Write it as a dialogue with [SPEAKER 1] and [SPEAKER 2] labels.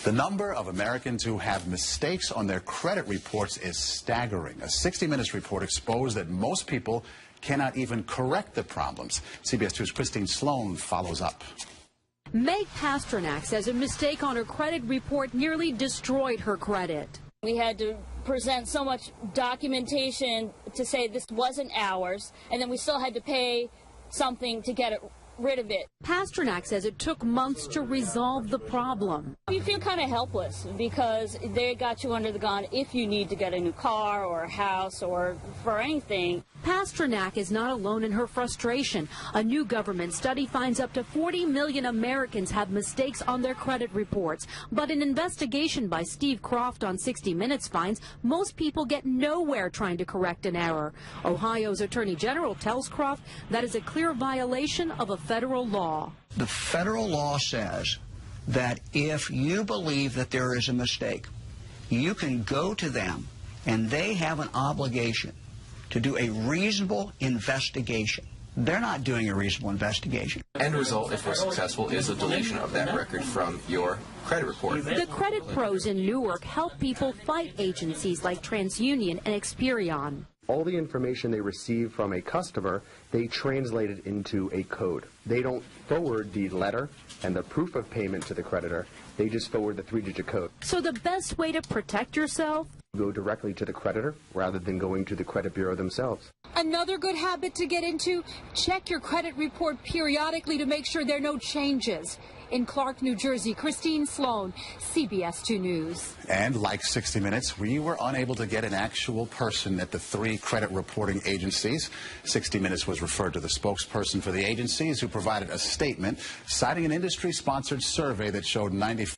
[SPEAKER 1] The number of Americans who have mistakes on their credit reports is staggering. A 60 Minutes report exposed that most people cannot even correct the problems. CBS 2's Christine Sloan follows up.
[SPEAKER 2] Meg Pasternak says a mistake on her credit report nearly destroyed her credit.
[SPEAKER 3] We had to present so much documentation to say this wasn't ours, and then we still had to pay something to get rid of it.
[SPEAKER 2] Pasternak says it took months to resolve the problem.
[SPEAKER 3] You feel kind of helpless because they got you under the gun if you need to get a new car or a house or for anything.
[SPEAKER 2] Pasternak is not alone in her frustration. A new government study finds up to 40 million Americans have mistakes on their credit reports. But an investigation by Steve Croft on 60 Minutes finds most people get nowhere trying to correct an error. Ohio's Attorney General tells Croft that is a clear violation of a federal law.
[SPEAKER 4] The federal law says that if you believe that there is a mistake, you can go to them and they have an obligation to do a reasonable investigation. They're not doing a reasonable investigation.
[SPEAKER 5] End result, if we're successful, is a deletion of that record from your credit report.
[SPEAKER 2] The credit pros in Newark help people fight agencies like TransUnion and Experian.
[SPEAKER 6] All the information they receive from a customer, they translate it into a code. They don't forward the letter and the proof of payment to the creditor. They just forward the 3-digit code.
[SPEAKER 2] So the best way to protect yourself?
[SPEAKER 6] Go directly to the creditor rather than going to the credit bureau themselves.
[SPEAKER 7] Another good habit to get into, check your credit report periodically to make sure there are no changes. In Clark, New Jersey, Christine Sloan, CBS 2 News.
[SPEAKER 1] And like 60 Minutes, we were unable to get an actual person at the 3 credit reporting agencies. 60 Minutes was referred to the spokesperson for the agencies, who provided a statement citing an industry-sponsored survey that showed 95